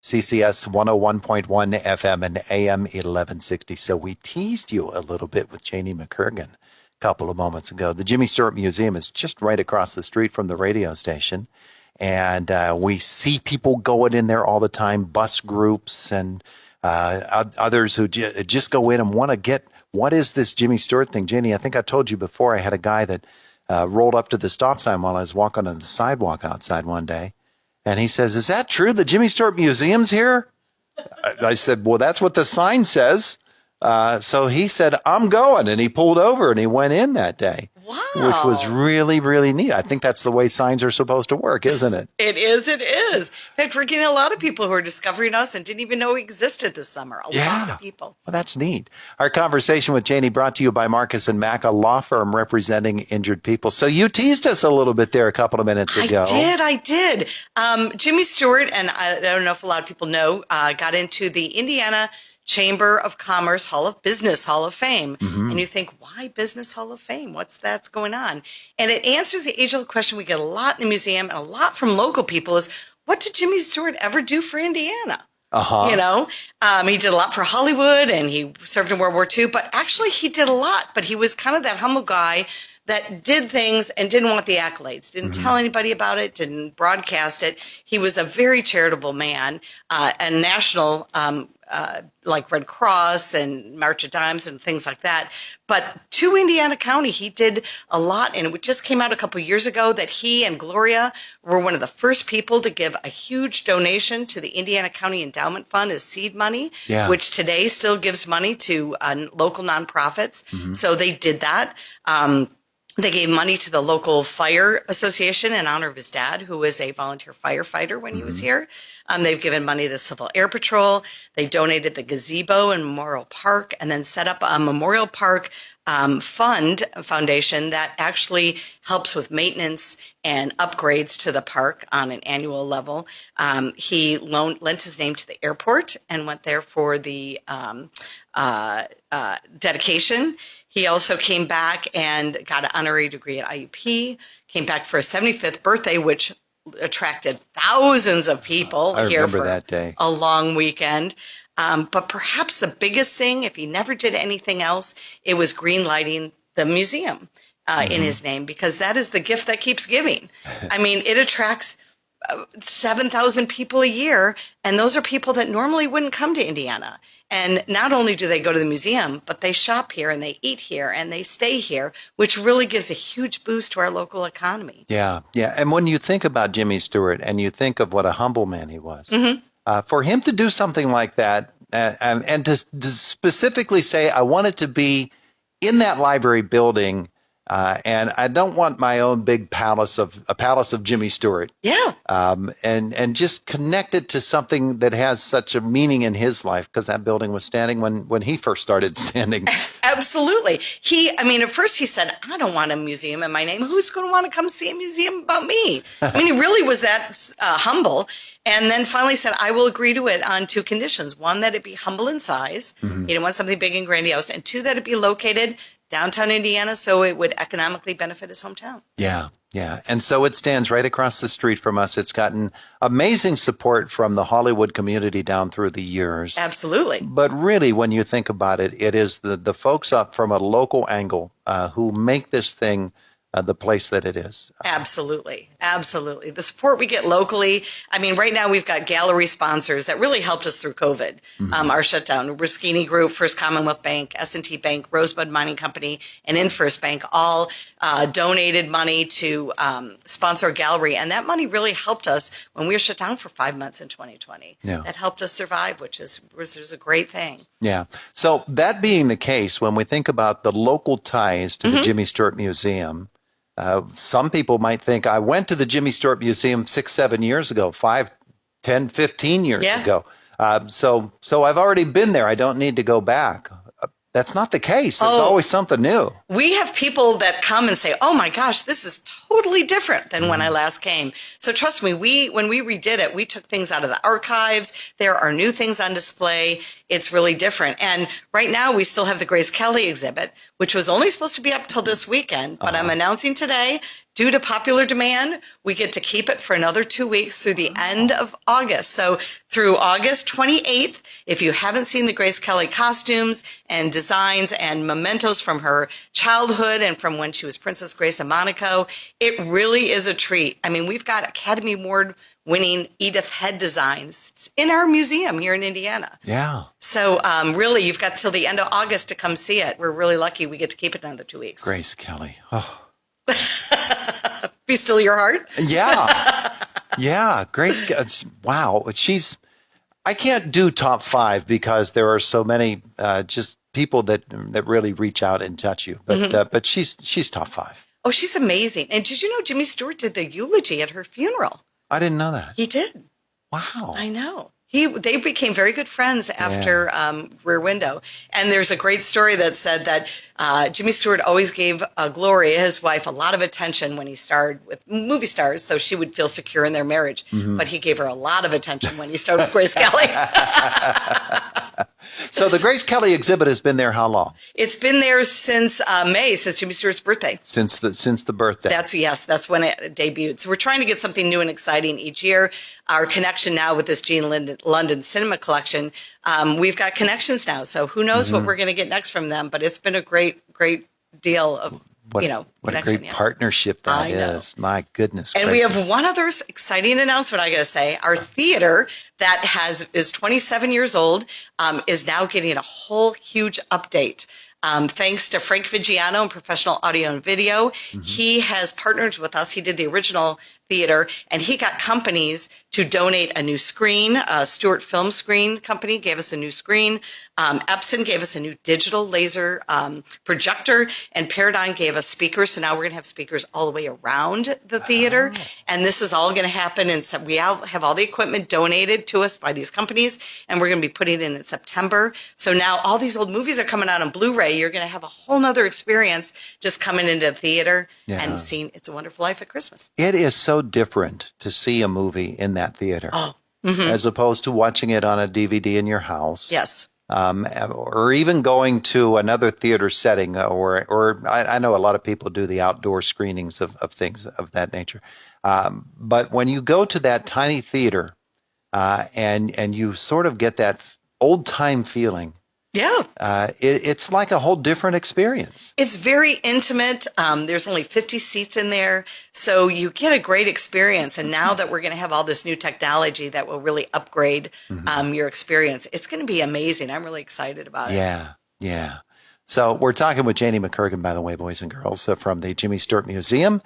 CCS 101.1 FM and AM 1160. So we teased you a little bit with Janie McKirgan a couple of moments ago. The Jimmy Stewart Museum is just right across the street from the radio station. And we see people going in there all the time, bus groups and others who just go in and want to get, what is this Jimmy Stewart thing? Janie, I think I told you before, I had a guy that rolled up to the stop sign while I was walking on the sidewalk outside one day. And he says, "Is that true? The Jimmy Stewart Museum's here?" I said, "Well, that's what the sign says." So he said, "I'm going." And he pulled over and he went in that day. Wow. Which was really, really neat. I think that's the way signs are supposed to work, isn't it? It is. It is. In fact, we're getting a lot of people who are discovering us and didn't even know we existed this summer. A lot of people. Well, that's neat. Our conversation with Janie brought to you by Marcus and Mack, a law firm representing injured people. So you teased us a little bit there a couple of minutes ago. I did. Jimmy Stewart, and I don't know if a lot of people know, got into the Indiana Chamber of Commerce Business Hall of Fame. Mm-hmm. And you think, why Business Hall of Fame? That's going on? And it answers the age-old question we get a lot in the museum and a lot from local people is, what did Jimmy Stewart ever do for Indiana? Uh-huh. You know, he did a lot for Hollywood and he served in World War II, but actually he did a lot, but he was kind of that humble guy that did things and didn't want the accolades, didn't tell anybody about it, didn't broadcast it. He was a very charitable man, and national, like Red Cross and March of Dimes and things like that. But to Indiana County, he did a lot. And it just came out a couple years ago that he and Gloria were one of the first people to give a huge donation to the Indiana County Endowment Fund as seed money, which today still gives money to local nonprofits. Mm-hmm. So they did that. They gave money to the local fire association in honor of his dad, who was a volunteer firefighter when he was here. They've given money to the Civil Air Patrol. They donated the gazebo in Memorial Park and then set up a Memorial Park foundation that actually helps with maintenance and upgrades to the park on an annual level. He lent his name to the airport and went there for the dedication. He also came back and got an honorary degree at IUP, came back for his 75th birthday, which attracted thousands of people here for that day. A long weekend. But perhaps the biggest thing, if he never did anything else, it was green lighting the museum in his name, because that is the gift that keeps giving. I mean, it attracts 7,000 people a year, and those are people that normally wouldn't come to Indiana. And not only do they go to the museum, but they shop here and they eat here and they stay here, which really gives a huge boost to our local economy. Yeah, yeah. And when you think about Jimmy Stewart and you think of what a humble man he was, for him to do something like that and to specifically say, I want it to be in that library building, and I don't want my own big palace of Jimmy Stewart. Yeah. And just connect it to something that has such a meaning in his life, because that building was standing when he first started standing. Absolutely. At first he said, I don't want a museum in my name. Who's going to want to come see a museum about me? He really was that humble. And then finally said, I will agree to it on two conditions. One, that it be humble in size. He didn't want something big and grandiose. And two, that it be located downtown Indiana, so it would economically benefit his hometown. Yeah, yeah. And so it stands right across the street from us. It's gotten amazing support from the Hollywood community down through the years. Absolutely. But really, when you think about it, it is the folks up from a local angle who make this thing the place that it is. Absolutely. Absolutely. The support we get locally. Right now we've got gallery sponsors that really helped us through COVID, our shutdown. Ruskini Group, First Commonwealth Bank, S&T Bank, Rosebud Mining Company, and InFirst Bank all donated money to sponsor a gallery. And that money really helped us when we were shut down for 5 months in 2020. Yeah. That helped us survive, which is a great thing. Yeah. So that being the case, when we think about the local ties to the Jimmy Stewart Museum, some people might think, I went to the Jimmy Stewart Museum 6-7 years ago, 5, 10, 15 years ago. So I've already been there. I don't need to go back. That's not the case. There's always something new. We have people that come and say, oh my gosh, this is totally different than when I last came. So trust me, when we redid it, we took things out of the archives. There are new things on display. it's really different. And right now we still have the Grace Kelly exhibit, which was only supposed to be up till this weekend, but I'm announcing today, due to popular demand, we get to keep it for another 2 weeks through the end of August. So through August 28th, if you haven't seen the Grace Kelly costumes and designs and mementos from her childhood and from when she was Princess Grace of Monaco, it really is a treat. I mean, we've got Academy Award winning Edith Head designs in our museum here in Indiana. Yeah. So really, you've got till the end of August to come see it. We're really lucky we get to keep it another 2 weeks. Grace Kelly. Oh. Be still your heart. Yeah. Yeah. Grace. Wow. I can't do top 5 because there are so many just people that really reach out and touch you. But she's top 5. Oh, she's amazing. And did you know Jimmy Stewart did the eulogy at her funeral? I didn't know that. He did. Wow. I know. They became very good friends after Rear Window. And there's a great story that said that Jimmy Stewart always gave Gloria, his wife, a lot of attention when he starred with movie stars, so she would feel secure in their marriage. But he gave her a lot of attention when he starred with Grace Kelly. So the Grace Kelly exhibit has been there how long? It's been there since May, since Jimmy Stewart's birthday. Since the birthday. That's when it debuted. So we're trying to get something new and exciting each year. Our connection now with this Gene London Cinema Collection, we've got connections now. So who knows what we're going to get next from them? But it's been a great deal of what a great partnership that is. My goodness. And we have one other exciting announcement, I got to say. Our theater that is 27 years old is now getting a whole huge update. Thanks to Frank Vigiano and Professional Audio and Video. He has partnered with us. He did the original theater, and he got companies to donate a new screen. Stewart Film Screen Company gave us a new screen. Epson gave us a new digital laser projector, and Paradigm gave us speakers. So now we're going to have speakers all the way around the theater. And this is all going to happen. And so we have all the equipment donated to us by these companies, and we're going to be putting it in September. So now all these old movies are coming out on Blu-ray. You're going to have a whole nother experience just coming into the theater and seeing It's a Wonderful Life at Christmas. It is so different to see a movie in that theater as opposed to watching it on a DVD in your house. Yes. Or even going to another theater setting, or I know a lot of people do the outdoor screenings of things of that nature. But when you go to that tiny theater and you sort of get that old time feeling, it's like a whole different experience. It's very intimate. There's only 50 seats in there, so you get a great experience. And now that we're going to have all this new technology that will really upgrade your experience, it's going to be amazing. I'm really excited about it. Yeah. So we're talking with Janie McKirgan, by the way, boys and girls, from the Jimmy Stewart Museum,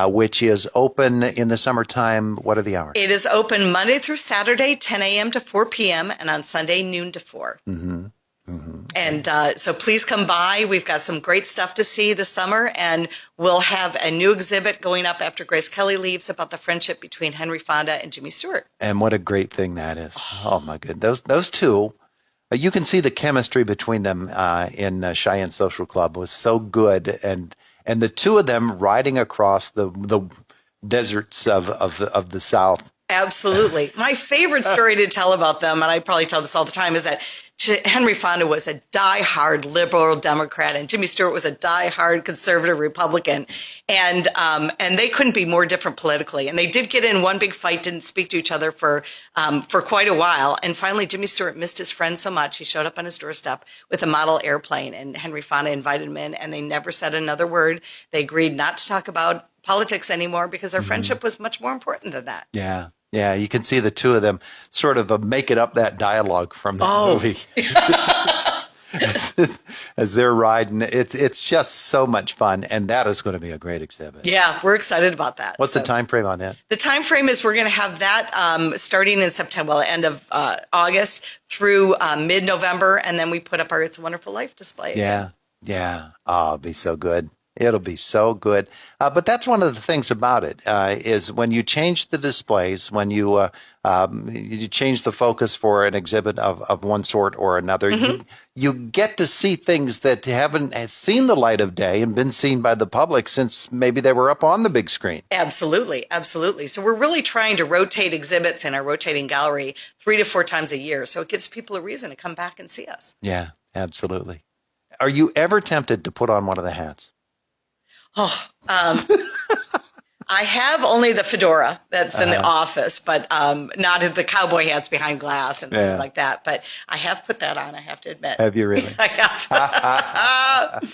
which is open in the summertime. What are the hours? It is open Monday through Saturday, 10 a.m. to 4 p.m., and on Sunday, noon to 4. And so please come by. We've got some great stuff to see this summer, and we'll have a new exhibit going up after Grace Kelly leaves about the friendship between Henry Fonda and Jimmy Stewart. And what a great thing that is. Oh my goodness. Those two, you can see the chemistry between them in Cheyenne Social Club was so good. And the two of them riding across the deserts of the South. Absolutely. My favorite story to tell about them, and I probably tell this all the time, is that Henry Fonda was a diehard liberal Democrat, and Jimmy Stewart was a diehard conservative Republican, and they couldn't be more different politically. And they did get in one big fight, didn't speak to each other for quite a while. And finally, Jimmy Stewart missed his friend so much, he showed up on his doorstep with a model airplane, and Henry Fonda invited him in, and they never said another word. They agreed not to talk about politics anymore because their friendship was much more important than that. Yeah, you can see the two of them sort of making up that dialogue from the movie as they're riding. It's just so much fun, and that is going to be a great exhibit. Yeah, we're excited about that. What's the time frame on that? The time frame is we're going to have that starting in September, end of August through mid-November, and then we put up our It's a Wonderful Life display. Yeah. Oh, it'll be so good. It'll be so good. But that's one of the things about it, is when you change the displays, when you change the focus for an exhibit of one sort or another, you get to see things that haven't seen the light of day and been seen by the public since maybe they were up on the big screen. Absolutely. Absolutely. So we're really trying to rotate exhibits in our rotating gallery 3 to 4 times a year. So it gives people a reason to come back and see us. Yeah, absolutely. Are you ever tempted to put on one of the hats? Oh, I have only the fedora that's in the office, but not the cowboy hats behind glass and things like that. But I have put that on, I have to admit. Have you really? I have.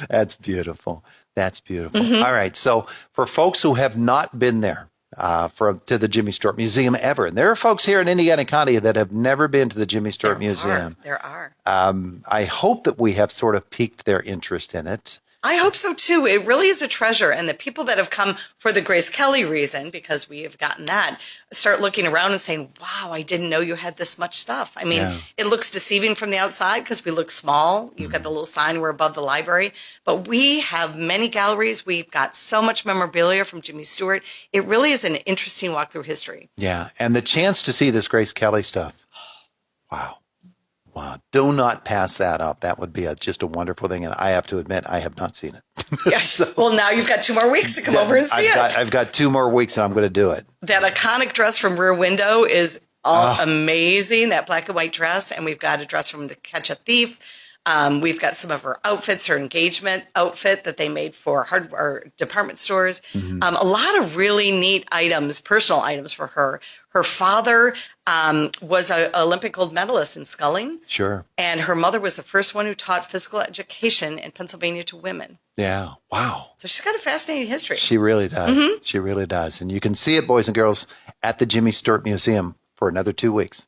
That's beautiful. That's beautiful. All right. So for folks who have not been there to the Jimmy Stewart Museum ever, and there are folks here in Indiana County that have never been to the Jimmy Stewart Museum. There are. I hope that we have sort of piqued their interest in it. I hope so too. It really is a treasure. And the people that have come for the Grace Kelly reason, because we have gotten that, start looking around and saying, wow, I didn't know you had this much stuff. I mean, It looks deceiving from the outside because we look small. You've got the little sign, we're above the library. But we have many galleries. We've got so much memorabilia from Jimmy Stewart. It really is an interesting walk through history. Yeah. And the chance to see this Grace Kelly stuff. Wow. Wow. Do not pass that up. That would be just a wonderful thing. And I have to admit, I have not seen it. Yes. Well, now you've got 2 more weeks to come over and see it. I've got 2 more weeks and I'm going to do it. That iconic dress from Rear Window is amazing, that black and white dress. And we've got a dress from The Catch a Thief. We've got some of her outfits, her engagement outfit that they made for department stores. A lot of really neat items, personal items for her. Her father was an Olympic gold medalist in sculling. Sure. And her mother was the first one who taught physical education in Pennsylvania to women. Yeah. Wow. So she's got a fascinating history. She really does. She really does. And you can see it, boys and girls, at the Jimmy Stewart Museum for another 2 weeks.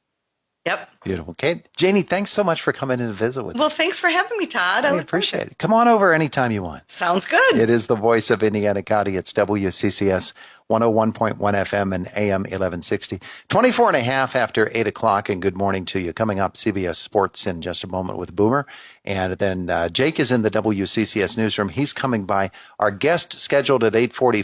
Yep. Beautiful. Okay. Janie, thanks so much for coming in to visit with us. Well, thanks for having me, Todd. I appreciate it. Come on over anytime you want. Sounds good. It is the voice of Indiana County. It's WCCS 101.1 FM and AM 1160. 24 and a half after 8 o'clock, and good morning to you. Coming up, CBS Sports in just a moment with Boomer. And then Jake is in the WCCS newsroom. He's coming by. Our guest scheduled at 8:40.